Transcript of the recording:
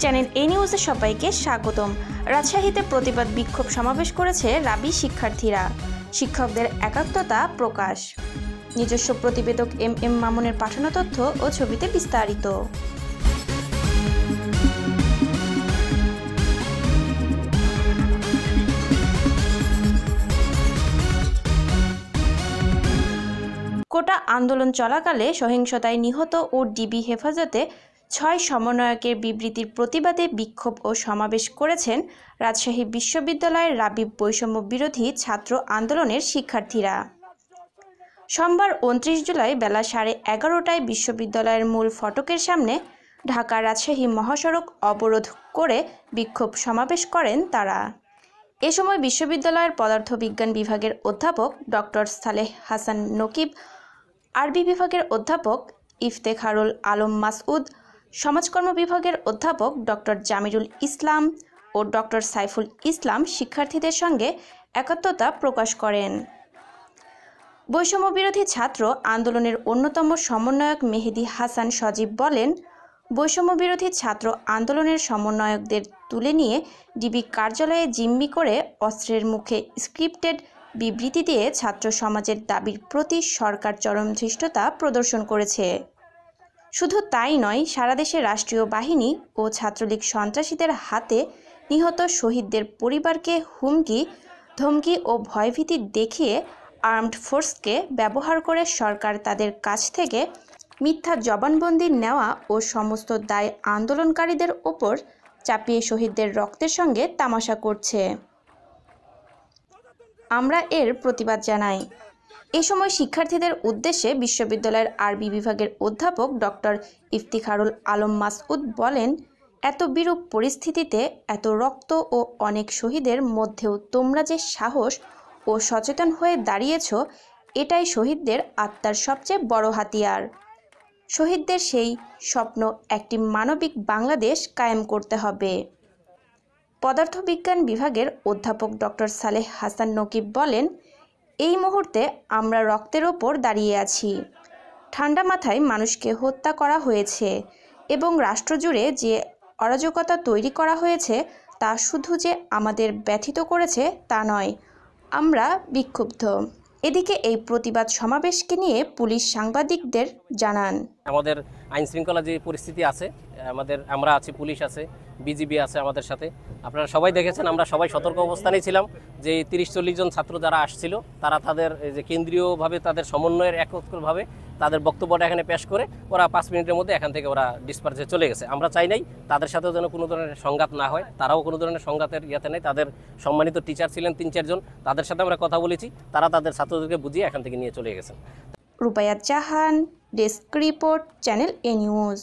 Channel এ নিউজে সবাইকে স্বাগতম। রাজশাহীতে প্রতিবাদ বিক্ষোভ সমাবেশ করেছে রাবি শিক্ষার্থীরা। শিক্ষকদের একাত্মতা প্রকাশ। নিজস্ব প্রতিবেদক এম মামুনের পাঠানো তথ্য ও ছবিতে বিস্তারিত। কোটা আন্দোলন চলাকালে সহিংসতায় নিহত ও ডিবি হেফাজতে ৬ সমন্বয়কের বিবৃতির প্রতিবাদে বিক্ষোভ ও সমাবেশ করেছেন রাজশাহী বিশ্ববিদ্যালয়ের রাবি বৈষম্য বিরোধী ছাত্র আন্দোলনের শিক্ষার্থীরা। সোমবার ২৯ জুলাই বেলা 11:30টায় বিশ্ববিদ্যালয়ের মূল ফটকের সামনে ঢাকা রাজশাহী মহাসড়ক অবরোধ করে বিক্ষোভ সমাবেশ করেন তারা। এ সময় বিশ্ববিদ্যালয়ের পদার্থবিজ্ঞান বিভাগের অধ্যাপক ডক্টর সালেহ হাসান নকিব, আরবি বিভাগের অধ্যাপক ইফতেখারুল আলম মাসউদ, সমাজকর্ম বিভাগের অধ্যাপক ডক্টর জামিরুল ইসলাম ও ডক্টর সাইফুল ইসলাম শিক্ষার্থীদের সঙ্গে একাত্মতা প্রকাশ করেন। বৈষম্য বিরোধী ছাত্র আন্দোলনের অন্যতম সমন্বয়ক মেহেদী হাসান সজীব বলেন, বৈষম্য বিরোধী ছাত্র আন্দোলনের সমন্বয়কদের তুলে নিয়ে ডিবি কার্যালয়ে জিম্মি করে অস্ত্রের মুখে স্ক্রিপ্টেড বিবৃতি দিয়ে ছাত্র সমাজের দাবির প্রতি সরকার চরম ধৃষ্টতা প্রদর্শন করেছে। শুধু তাই নয়, সারা দেশে রাষ্ট্রীয় বাহিনী ও ছাত্রলীগ সন্ত্রাসীদের হাতে নিহত শহীদদের পরিবারকে হুমকি ধমকি ও ভয়ভীতি দেখিয়ে আর্মড ফোর্সকে ব্যবহার করে সরকার তাদের কাছ থেকে মিথ্যা জবানবন্দি নেওয়া ও সমস্ত দায় আন্দোলনকারীদের ওপর চাপিয়ে শহীদদের রক্তের সঙ্গে তামাশা করছে। আমরা এর প্রতিবাদ জানাই। এ সময় শিক্ষার্থীদের উদ্দেশ্যে বিশ্ববিদ্যালয়ের আরবি বিভাগের অধ্যাপক ডক্টর ইফতিখারুল আলম মাসউদ বলেন, এত বিরূপ পরিস্থিতিতে এত রক্ত ও অনেক শহীদের মধ্যেও তোমরা যে সাহস ও সচেতন হয়ে দাঁড়িয়েছ, এটাই শহীদদের আত্মার সবচেয়ে বড় হাতিয়ার। শহীদদের সেই স্বপ্ন একটি মানবিক বাংলাদেশ কায়েম করতে হবে। পদার্থবিজ্ঞান বিভাগের অধ্যাপক ডক্টর সালেহ হাসান নকিব বলেন, এই মুহূর্তে আমরা রক্তের ওপর দাঁড়িয়ে আছি। ঠান্ডা মাথায় মানুষকে হত্যা করা হয়েছে এবং রাষ্ট্রজুড়ে যে অরাজকতা তৈরি করা হয়েছে তা শুধু যে আমাদের ব্যথিত করেছে তা নয়, আমরা বিক্ষুব্ধ। এদিকে এই প্রতিবাদ সমাবেশকে নিয়ে পুলিশ সাংবাদিকদের জানান, আমাদের আইন শৃঙ্খলা যে পরিস্থিতি আছে, আমরা আছি, পুলিশ আছে, বিজিবি আছে আমাদের সাথে। আপনারা সবাই দেখেছেন, আমরা সবাই সতর্ক অবস্থানেই ছিলাম যে 30-40 জন ছাত্র যারা আসছিল তারা তাদের যে কেন্দ্রীয়ভাবে তাদের সমন্বয়ের একত্রভাবে তাদের বক্তব্যটা এখানে পেশ করে ওরা 5 মিনিটের মধ্যে এখান থেকে ওরা ডিসপার্সে চলে গেছে। আমরা চাই নাই তাদের সাথেও যেন কোনো ধরনের সংঘাত না হয়, তারাও কোনো ধরনের সংঘাতের ইয়াতে নেই। তাদের সম্মানিত টিচার ছিলেন 3-4 জন, তাদের সাথে আমরা কথা বলেছি, তারা তাদের ছাত্রদেরকে বুঝিয়ে এখান থেকে নিয়ে চলে গেছেন। রুবাইয়াত জাহান, ডেস্ক রিপোর্ট, চ্যানেল এ নিউজ।